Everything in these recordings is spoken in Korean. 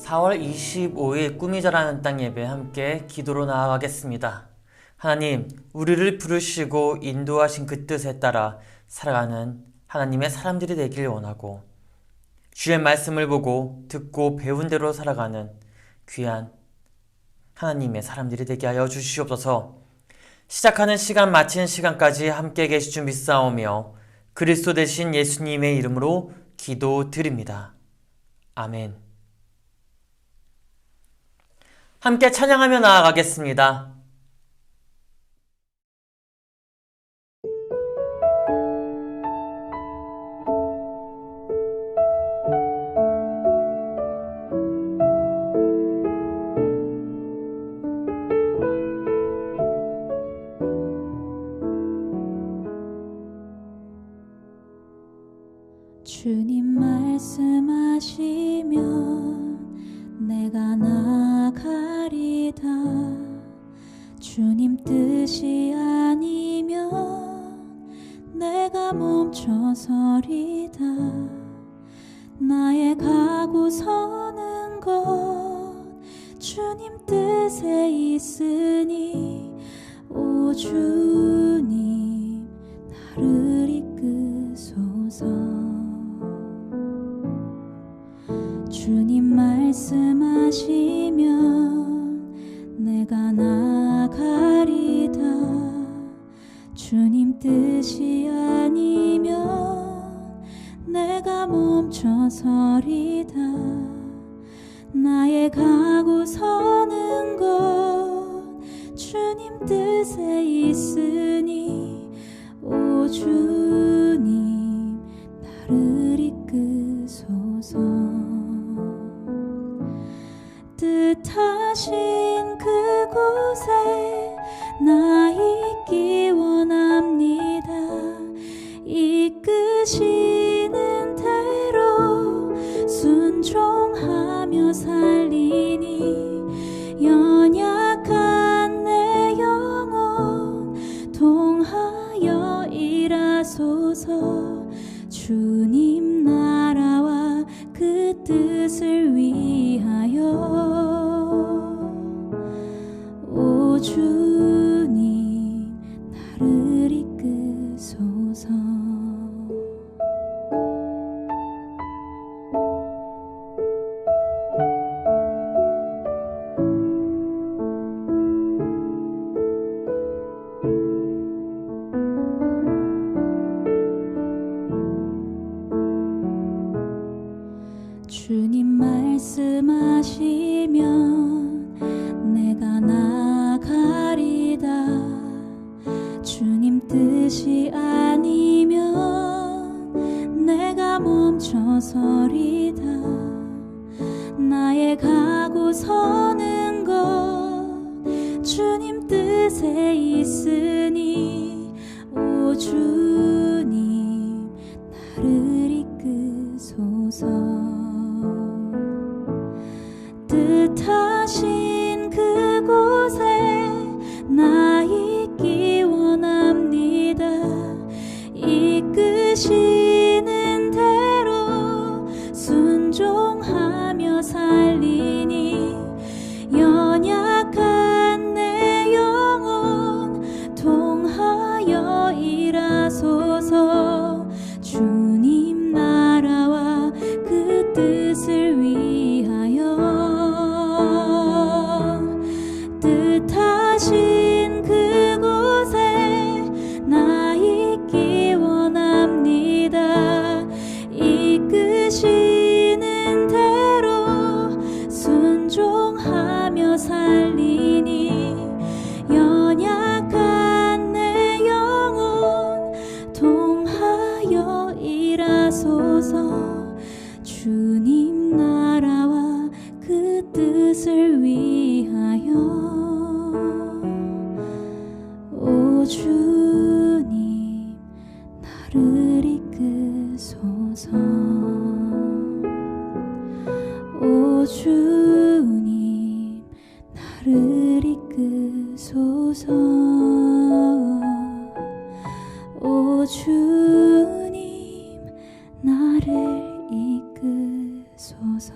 4월 25일 꿈이 자라는 땅 예배 함께 기도로 나아가겠습니다. 하나님, 우리를 부르시고 인도하신 그 뜻에 따라 살아가는 하나님의 사람들이 되길 원하고 주의 말씀을 보고 듣고 배운 대로 살아가는 귀한 하나님의 사람들이 되게 하여 주시옵소서. 시작하는 시간 마치는 시간까지 함께 계실 줄 믿사오며 그리스도 되신 예수님의 이름으로 기도드립니다. 아멘. 함께 찬양하며 나아가겠습니다. 주님 말씀하시면 내가 나가리다. 주님 뜻이 아니면 내가 멈춰서리다. 나의 가고 서는 것 주님 뜻에 있으니 오 주님 나를 이끄소서. 주님 말씀하시면 내가 나가리다. 주님 뜻이 아니면 내가 멈춰서리다. 나의 가고 서는 것 주님 뜻에 있으니 오 주님 나를 이끄소서. 뜻하신 그곳에 나 있기 원합니다. 이끄시는 대로 순종하며 살리니 연약한 내 영혼 통하여 일하소서. 주님 나라와 그 뜻을 위하여 오 주님 나를 이끄소서. 주님 말씀하시면 내가 나가리다. 주님 뜻이 아니면 내가 멈춰서리다. 나의 가고 서는 것 주님 뜻에 있으니 오 주님 나를 이끄소서. 뜻하신 그곳에 나 있기 원합니다. 이끄시는 대로 순종하며 살리니 연약한 내 영혼 통하여 일하소서. 주님 나라와 그 뜻을 위하여 뜻하신 그곳에 나 있기 원합니다. 이끄시는 대로 순종하며 살리니 연약한 내 영혼 통하여 일하소서. 주님 나라와 그 뜻을 위하여 오 주님 나를 이끄소서. 오 주님 나를 이끄소서. 오 주님 나를 이끄소서.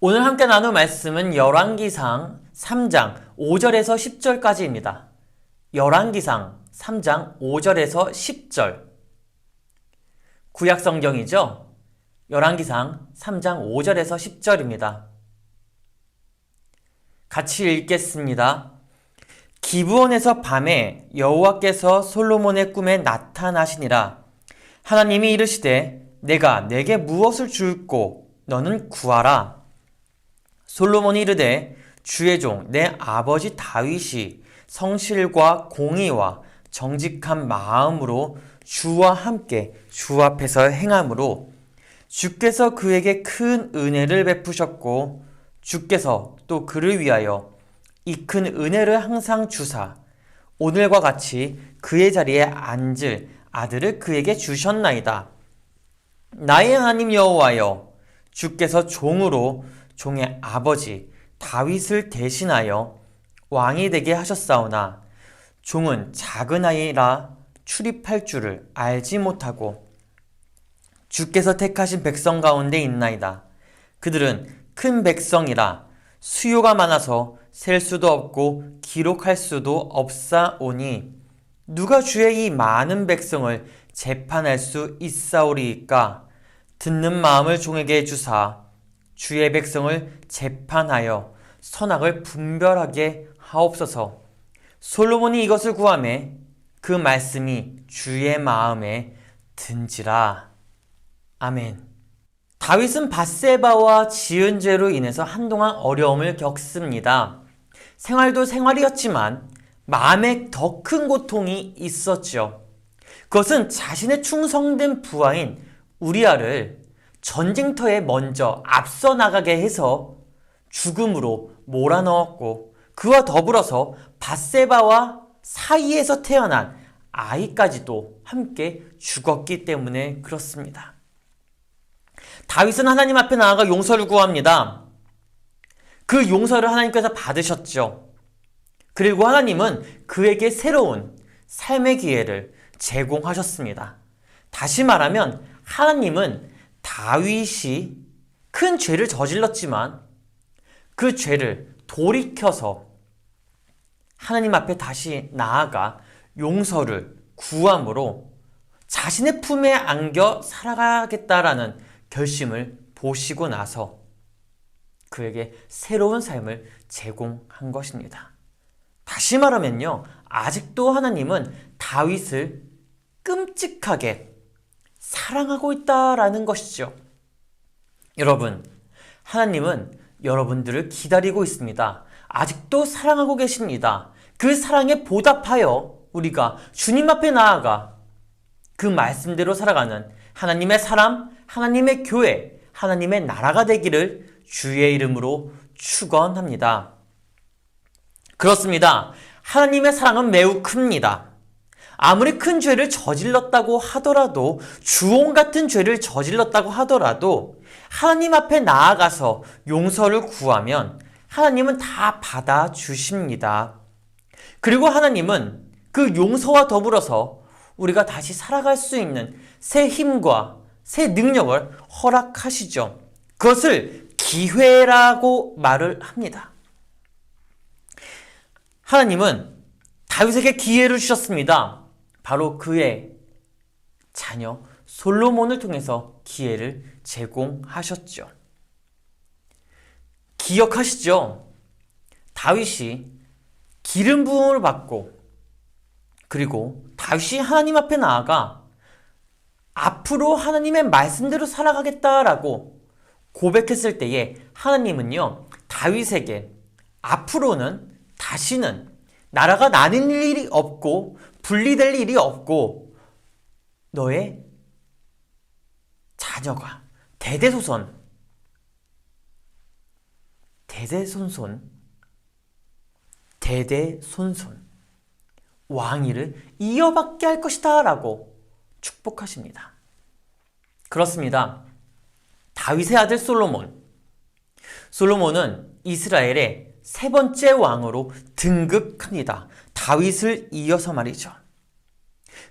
오늘 함께 나눌 말씀은 열왕기상 3장 5절에서 10절까지입니다. 열왕기상 3장 5절에서 10절. 구약성경이죠? 열왕기상 3장 5절에서 10절입니다. 같이 읽겠습니다. 기브온에서 밤에 여호와께서 솔로몬의 꿈에 나타나시니라. 하나님이 이르시되 내가 내게 무엇을 줄꼬 너는 구하라. 솔로몬이 이르되 주의 종 내 아버지 다윗이 성실과 공의와 정직한 마음으로 주와 함께 주 앞에서 행함으로 주께서 그에게 큰 은혜를 베푸셨고 주께서 또 그를 위하여 이 큰 은혜를 항상 주사 오늘과 같이 그의 자리에 앉을 아들을 그에게 주셨나이다. 나의 하나님 여호와여, 주께서 종으로 종의 아버지 다윗을 대신하여 왕이 되게 하셨사오나 종은 작은 아이라 출입할 줄을 알지 못하고 주께서 택하신 백성 가운데 있나이다. 그들은 큰 백성이라 수요가 많아서 셀 수도 없고 기록할 수도 없사오니 누가 주의 이 많은 백성을 재판할 수 있사오리이까? 듣는 마음을 종에게 주사 주의 백성을 재판하여 선악을 분별하게 하옵소서. 솔로몬이 이것을 구하매 그 말씀이 주의 마음에 든지라. 아멘. 다윗은 밧세바와 지은 죄로 인해서 한동안 어려움을 겪습니다. 생활도 생활이었지만 마음에 더 큰 고통이 있었죠. 그것은 자신의 충성된 부하인 우리아를 전쟁터에 먼저 앞서 나가게 해서 죽음으로 몰아넣었고 그와 더불어서 밧세바와 사이에서 태어난 아이까지도 함께 죽었기 때문에 그렇습니다. 다윗은 하나님 앞에 나아가 용서를 구합니다. 그 용서를 하나님께서 받으셨죠. 그리고 하나님은 그에게 새로운 삶의 기회를 제공하셨습니다. 다시 말하면 하나님은 다윗이 큰 죄를 저질렀지만 그 죄를 돌이켜서 하나님 앞에 다시 나아가 용서를 구함으로 자신의 품에 안겨 살아가겠다라는 결심을 보시고 나서 그에게 새로운 삶을 제공한 것입니다. 다시 말하면요, 아직도 하나님은 다윗을 끔찍하게 사랑하고 있다라는 것이죠. 여러분, 하나님은 여러분들을 기다리고 있습니다. 아직도 사랑하고 계십니다. 그 사랑에 보답하여 우리가 주님 앞에 나아가 그 말씀대로 살아가는 하나님의 사람, 하나님의 교회, 하나님의 나라가 되기를 주의 이름으로 축원합니다. 그렇습니다. 하나님의 사랑은 매우 큽니다. 아무리 큰 죄를 저질렀다고 하더라도, 주홍 같은 죄를 저질렀다고 하더라도 하나님 앞에 나아가서 용서를 구하면 하나님은 다 받아주십니다. 그리고 하나님은 그 용서와 더불어서 우리가 다시 살아갈 수 있는 새 힘과 새 능력을 허락하시죠. 그것을 기회라고 말을 합니다. 하나님은 다윗에게 기회를 주셨습니다. 바로 그의 자녀 솔로몬을 통해서 기회를 제공하셨죠. 기억하시죠? 다윗이 기름 부음을 받고 그리고 다윗이 하나님 앞에 나아가 앞으로 하나님의 말씀대로 살아가겠다라고 고백했을 때에 하나님은요, 다윗에게 앞으로는 다시는 나라가 나눌 일이 없고 분리될 일이 없고 너의 자녀가 대대손손 왕위를 이어받게 할 것이다 라고 축복하십니다. 그렇습니다. 다윗의 아들 솔로몬은 이스라엘의 세 번째 왕으로 등극합니다. 다윗을 이어서 말이죠.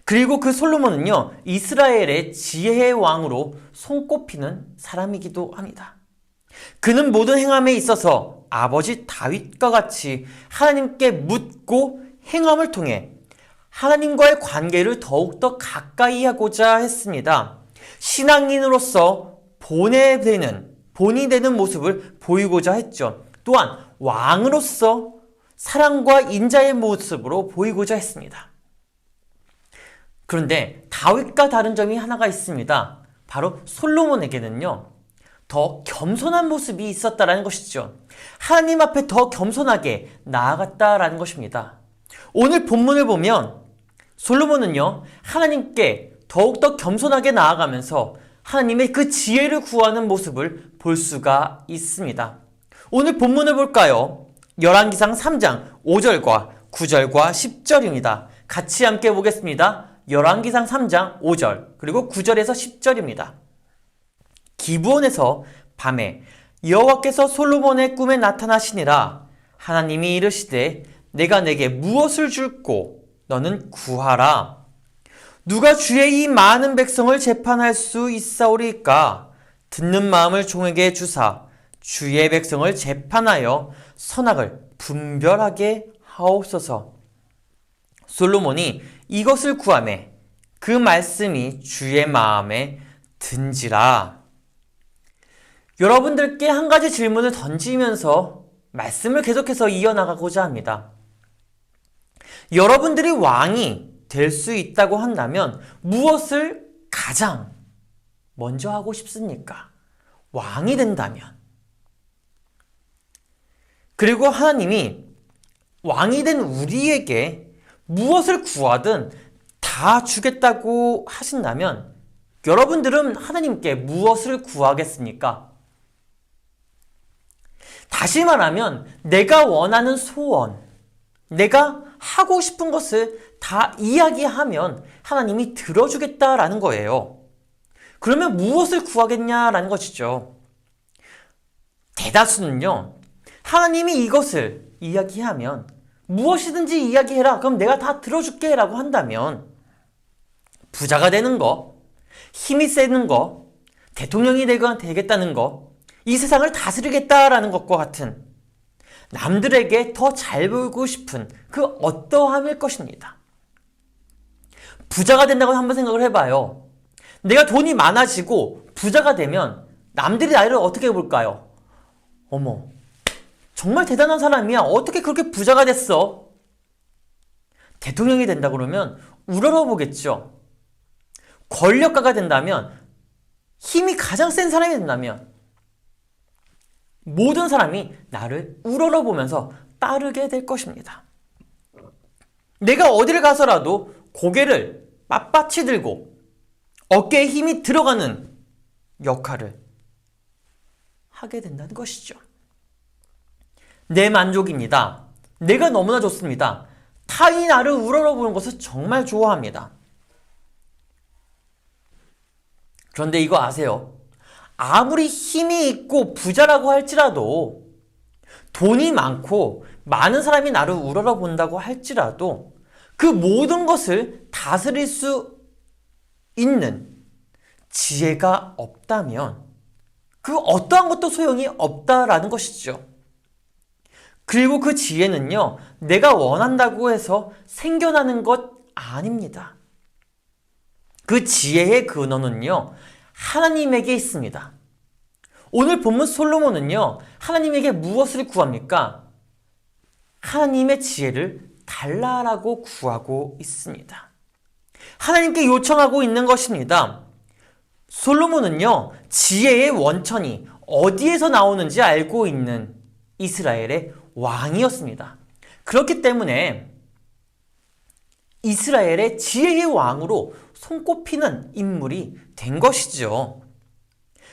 그리고 그 솔로몬은요, 이스라엘의 지혜의 왕으로 손꼽히는 사람이기도 합니다. 그는 모든 행함에 있어서 아버지 다윗과 같이 하나님께 묻고 행함을 통해 하나님과의 관계를 더욱더 가까이 하고자 했습니다. 신앙인으로서 본이 되는 모습을 보이고자 했죠. 또한 왕으로서 사랑과 인자의 모습으로 보이고자 했습니다. 그런데 다윗과 다른 점이 하나가 있습니다. 바로 솔로몬에게는요, 더 겸손한 모습이 있었다라는 것이죠. 하나님 앞에 더 겸손하게 나아갔다라는 것입니다. 오늘 본문을 보면 솔로몬은요, 하나님께 더욱더 겸손하게 나아가면서 하나님의 그 지혜를 구하는 모습을 볼 수가 있습니다. 오늘 본문을 볼까요? 열왕기상 3장 5절과 9절과 10절입니다. 같이 함께 보겠습니다. 열왕기상 3장 5절 그리고 9절에서 10절입니다. 기브온에서 밤에 여호와께서 솔로몬의 꿈에 나타나시니라. 하나님이 이르시되 내가 내게 무엇을 줄꼬 너는 구하라. 누가 주의 이 많은 백성을 재판할 수 있사오리까? 듣는 마음을 종에게 주사 주의 백성을 재판하여 선악을 분별하게 하옵소서. 솔로몬이 이것을 구하매 그 말씀이 주의 마음에 든지라. 여러분들께 한 가지 질문을 던지면서 말씀을 계속해서 이어나가고자 합니다. 여러분들이 왕이 될 수 있다고 한다면 무엇을 가장 먼저 하고 싶습니까? 왕이 된다면. 그리고 하나님이 왕이 된 우리에게 무엇을 구하든 다 주겠다고 하신다면 여러분들은 하나님께 무엇을 구하겠습니까? 다시 말하면 내가 원하는 소원, 내가 하고 싶은 것을 다 이야기하면 하나님이 들어주겠다라는 거예요. 그러면 무엇을 구하겠냐라는 것이죠. 대다수는요, 하나님이 이것을 이야기하면 무엇이든지 이야기해라. 그럼 내가 다 들어줄게 라고 한다면 부자가 되는 거, 힘이 세는 거, 대통령이 되겠다는 거, 이 세상을 다스리겠다라는 것과 같은 남들에게 더 잘 보이고 싶은 그 어떠함일 것입니다. 부자가 된다고 한번 생각을 해봐요. 내가 돈이 많아지고 부자가 되면 남들이 나를 어떻게 볼까요? 어머, 정말 대단한 사람이야. 어떻게 그렇게 부자가 됐어? 대통령이 된다 그러면 우러러보겠죠. 권력가가 된다면, 힘이 가장 센 사람이 된다면 모든 사람이 나를 우러러보면서 따르게 될 것입니다. 내가 어디를 가서라도 고개를 빳빳이 들고 어깨에 힘이 들어가는 역할을 하게 된다는 것이죠. 내 만족입니다. 내가 너무나 좋습니다. 타인이 나를 우러러보는 것을 정말 좋아합니다. 그런데 이거 아세요? 아무리 힘이 있고 부자라고 할지라도, 돈이 많고 많은 사람이 나를 우러러본다고 할지라도 그 모든 것을 다스릴 수 있는 지혜가 없다면 그 어떠한 것도 소용이 없다라는 것이죠. 그리고 그 지혜는요, 내가 원한다고 해서 생겨나는 것 아닙니다. 그 지혜의 근원은요, 하나님에게 있습니다. 오늘 본문 솔로몬은요, 하나님에게 무엇을 구합니까? 하나님의 지혜를 달라라고 구하고 있습니다. 하나님께 요청하고 있는 것입니다. 솔로몬은요, 지혜의 원천이 어디에서 나오는지 알고 있는 이스라엘의 왕이었습니다. 그렇기 때문에 이스라엘의 지혜의 왕으로 손꼽히는 인물이 된 것이죠.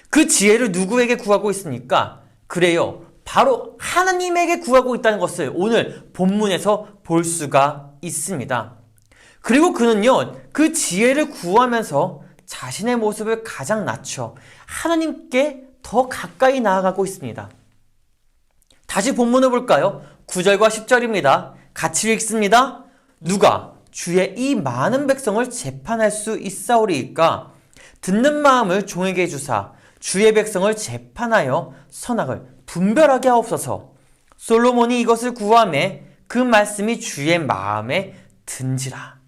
그 지혜를 누구에게 구하고 있습니까? 그래요, 바로 하나님에게 구하고 있다는 것을 오늘 본문에서 볼 수가 있습니다. 그리고 그는요, 그 지혜를 구하면서 자신의 모습을 가장 낮춰 하나님께 더 가까이 나아가고 있습니다. 다시 본문을 볼까요? 9절과 10절입니다. 같이 읽습니다. 누가 주의 이 많은 백성을 재판할 수 있사오리이까? 듣는 마음을 종에게 주사 주의 백성을 재판하여 선악을 분별하게 하옵소서. 솔로몬이 이것을 구하매 그 말씀이 주의 마음에 든지라.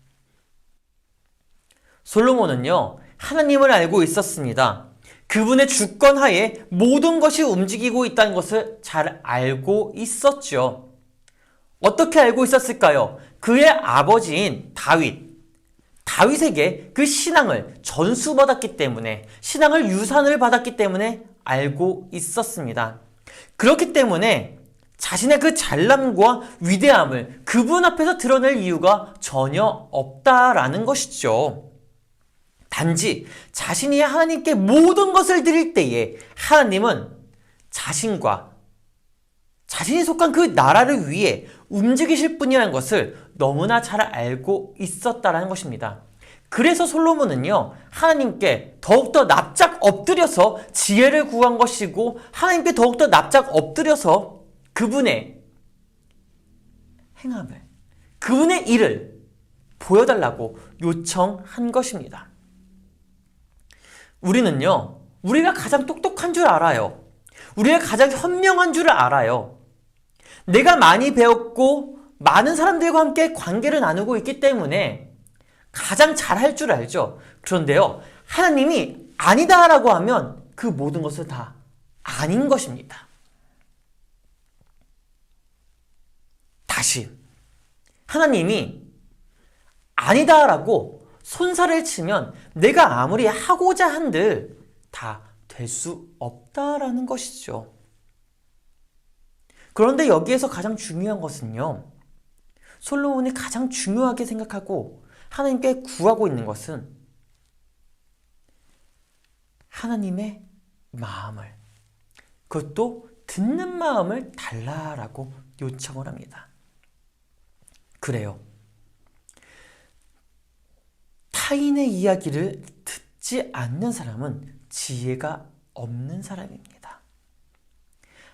솔로몬은요, 하나님을 알고 있었습니다. 그분의 주권 하에 모든 것이 움직이고 있다는 것을 잘 알고 있었죠. 어떻게 알고 있었을까요? 그의 아버지인 다윗에게 그 신앙을 전수받았기 때문에, 신앙을 유산을 받았기 때문에 알고 있었습니다. 그렇기 때문에 자신의 그 잘남과 위대함을 그분 앞에서 드러낼 이유가 전혀 없다라는 것이죠. 단지 자신이 하나님께 모든 것을 드릴 때에 하나님은 자신이 속한 그 나라를 위해 움직이실 분이라는 것을 너무나 잘 알고 있었다라는 것입니다. 그래서 솔로몬은요, 하나님께 더욱더 납작 엎드려서 지혜를 구한 것이고, 하나님께 더욱더 납작 엎드려서 그분의 행함을, 그분의 일을 보여달라고 요청한 것입니다. 우리가 가장 똑똑한 줄 알아요. 우리가 가장 현명한 줄 알아요. 내가 많이 배웠고 많은 사람들과 함께 관계를 나누고 있기 때문에 가장 잘할 줄 알죠. 그런데요, 하나님이 아니다라고 하면 그 모든 것은 다 아닌 것입니다. 다시, 하나님이 아니다라고 손살을 치면 내가 아무리 하고자 한들 다 될 수 없다라는 것이죠. 그런데 여기에서 가장 중요한 것은요, 솔로몬이 가장 중요하게 생각하고 하나님께 구하고 있는 것은 하나님의 마음을, 그것도 듣는 마음을 달라라고 요청을 합니다. 그래요. 타인의 이야기를 듣지 않는 사람은 지혜가 없는 사람입니다.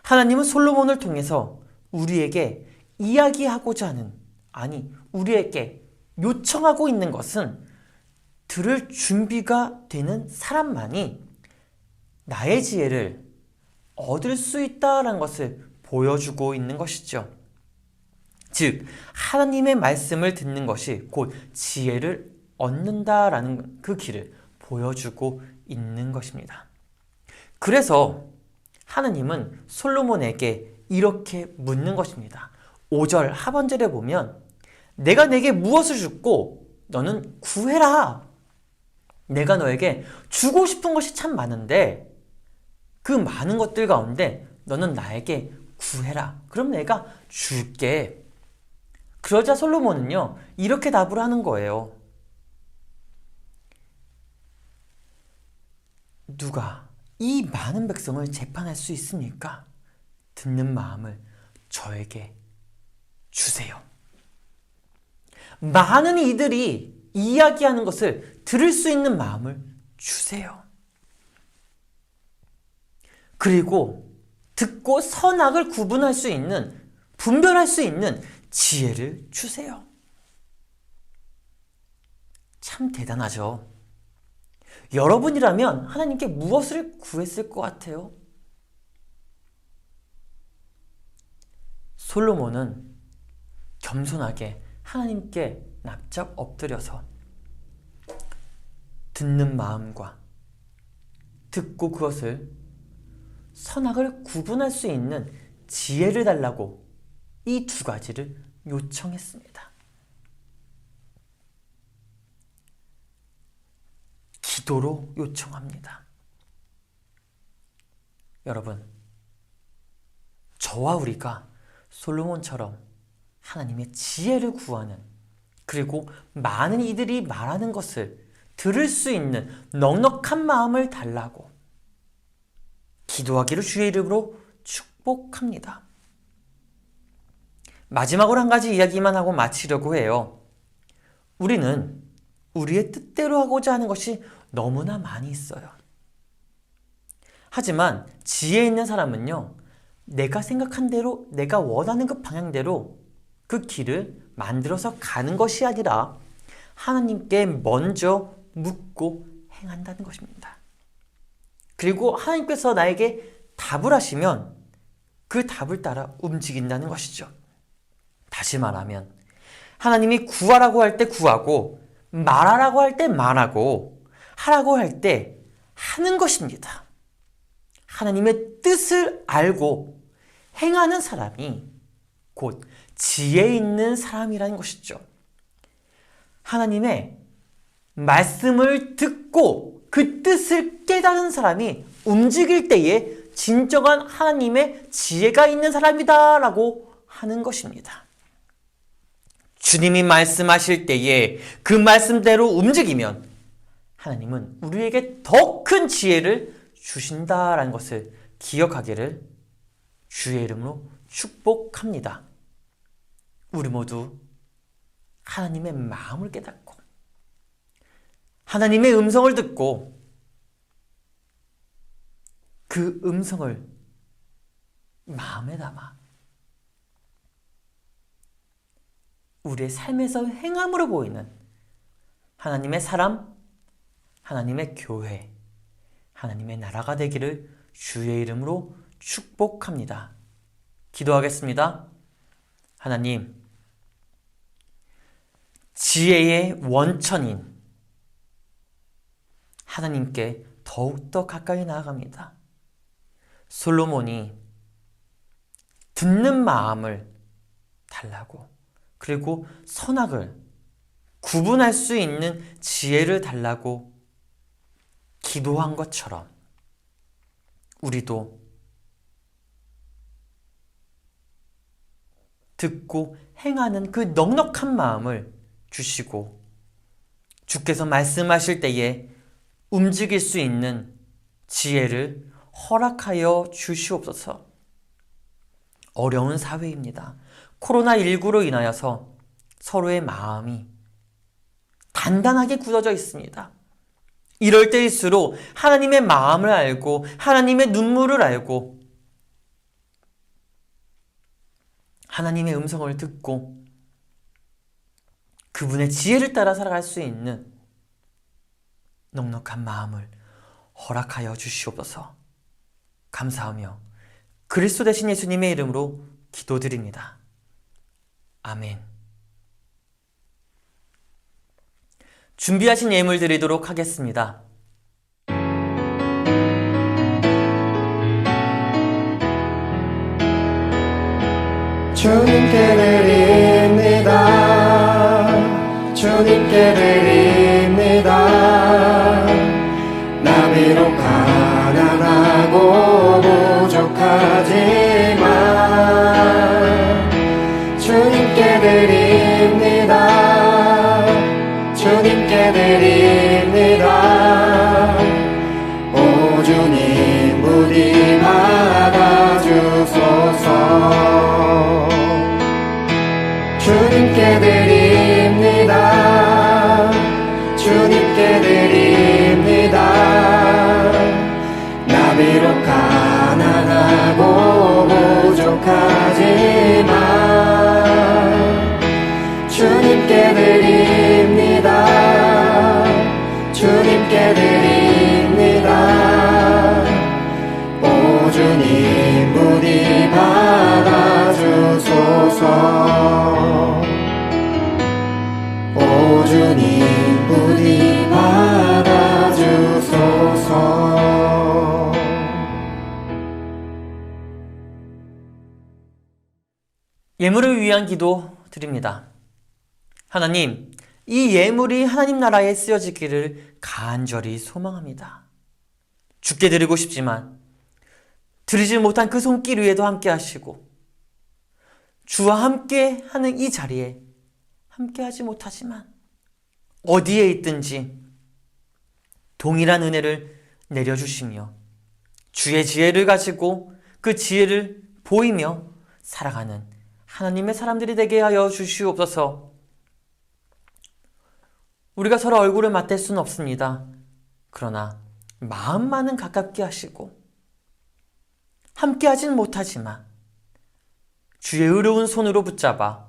하나님은 솔로몬을 통해서 우리에게 이야기하고자 하는, 우리에게 요청하고 있는 것은 들을 준비가 되는 사람만이 나의 지혜를 얻을 수 있다는 것을 보여주고 있는 것이죠. 즉, 하나님의 말씀을 듣는 것이 곧 지혜를 얻는다라는 그 길을 보여주고 있는 것입니다. 그래서 하나님은 솔로몬에게 이렇게 묻는 것입니다. 5절 하반절에 보면 내가 내게 무엇을 줬고 너는 구해라. 내가 너에게 주고 싶은 것이 참 많은데 그 많은 것들 가운데 너는 나에게 구해라. 그럼 내가 줄게. 그러자 솔로몬은요, 이렇게 답을 하는 거예요. 누가 이 많은 백성을 재판할 수 있습니까? 듣는 마음을 저에게 주세요. 많은 이들이 이야기하는 것을 들을 수 있는 마음을 주세요. 그리고 듣고 선악을 구분할 수 있는, 분별할 수 있는 지혜를 주세요. 참 대단하죠. 여러분이라면 하나님께 무엇을 구했을 것 같아요? 솔로몬은 겸손하게 하나님께 납작 엎드려서 듣는 마음과 듣고 그것을 선악을 구분할 수 있는 지혜를 달라고 이 두 가지를 요청했습니다. 기도로 요청합니다. 여러분, 저와 우리가 솔로몬처럼 하나님의 지혜를 구하는, 그리고 많은 이들이 말하는 것을 들을 수 있는 넉넉한 마음을 달라고 기도하기를 주의 이름으로 축복합니다. 마지막으로 한 가지 이야기만 하고 마치려고 해요. 우리는 우리의 뜻대로 하고자 하는 것이 너무나 많이 있어요. 하지만 지혜 있는 사람은요, 내가 생각한 대로, 내가 원하는 그 방향대로 그 길을 만들어서 가는 것이 아니라 하나님께 먼저 묻고 행한다는 것입니다. 그리고 하나님께서 나에게 답을 하시면 그 답을 따라 움직인다는 것이죠. 다시 말하면 하나님이 구하라고 할 때 구하고 말하라고 할 때 말하고 하라고 할 때 하는 것입니다. 하나님의 뜻을 알고 행하는 사람이 곧 지혜 있는 사람이라는 것이죠. 하나님의 말씀을 듣고 그 뜻을 깨달은 사람이 움직일 때에 진정한 하나님의 지혜가 있는 사람이다라고 하는 것입니다. 주님이 말씀하실 때에 그 말씀대로 움직이면 하나님은 우리에게 더 큰 지혜를 주신다라는 것을 기억하기를 주의 이름으로 축복합니다. 우리 모두 하나님의 마음을 깨닫고 하나님의 음성을 듣고 그 음성을 마음에 담아 우리의 삶에서 행함으로 보이는 하나님의 사람, 하나님의 교회, 하나님의 나라가 되기를 주의 이름으로 축복합니다. 기도하겠습니다. 하나님, 지혜의 원천인 하나님께 더욱더 가까이 나아갑니다. 솔로몬이 듣는 마음을 달라고, 그리고 선악을 구분할 수 있는 지혜를 달라고 기도한 것처럼 우리도 듣고 행하는 그 넉넉한 마음을 주시고 주께서 말씀하실 때에 움직일 수 있는 지혜를 허락하여 주시옵소서. 어려운 사회입니다. 코로나19로 인하여서 서로의 마음이 단단하게 굳어져 있습니다. 이럴 때일수록 하나님의 마음을 알고 하나님의 눈물을 알고 하나님의 음성을 듣고 그분의 지혜를 따라 살아갈 수 있는 넉넉한 마음을 허락하여 주시옵소서. 감사하며 그리스도 되신 예수님의 이름으로 기도드립니다. 아멘. 준비하신 예물 드리도록 하겠습니다. 주님께 드립니다. 주님께 드립니다. 나 비록 가난하고 부족하지만 주님께 드립니다. 주님께 드립니다. 오 주님 부디 받아주소서. 주님께 드립니다. 주님께 드립니다. 나 비록 가난하고 부족하지만 주님께 드립니다. 주님께 드립니다. 오 주님 부디 받아주소서. 오 주님 부디 받아주소서. 예물을 위한 기도 드립니다. 하나님, 이 예물이 하나님 나라에 쓰여지기를 간절히 소망합니다. 주께 드리고 싶지만 드리지 못한 그 손길 위에도 함께 하시고 주와 함께 하는 이 자리에 함께 하지 못하지만 어디에 있든지 동일한 은혜를 내려주시며 주의 지혜를 가지고 그 지혜를 보이며 살아가는 하나님의 사람들이 되게 하여 주시옵소서. 우리가 서로 얼굴을 맞댈 수는 없습니다. 그러나 마음만은 가깝게 하시고 함께 하진 못하지만 주의 의로운 손으로 붙잡아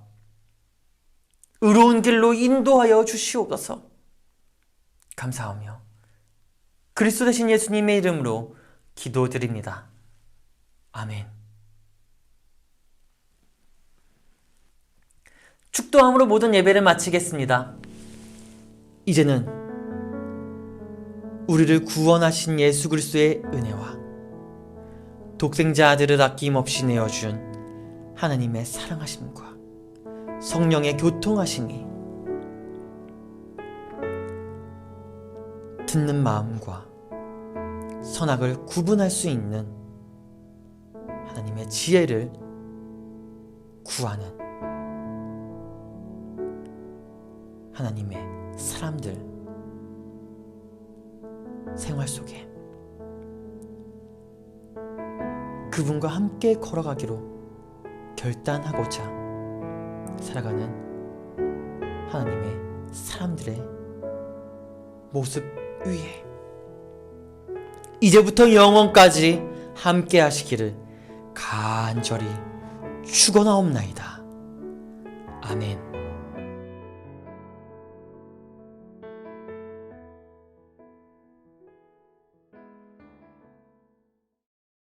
의로운 길로 인도하여 주시옵소서. 감사하며 그리스도 되신 예수님의 이름으로 기도드립니다. 아멘. 축도함으로 모든 예배를 마치겠습니다. 이제는 우리를 구원하신 예수 그리스도의 은혜와 독생자 아들을 아낌없이 내어준 하나님의 사랑하심과 성령의 교통하심이 듣는 마음과 선악을 구분할 수 있는 하나님의 지혜를 구하는 하나님의 사람들 생활 속에 그분과 함께 걸어가기로 결단하고자 살아가는 하나님의 사람들의 모습 위에 이제부터 영원까지 함께 하시기를 간절히 축원하옵나이다. 아멘.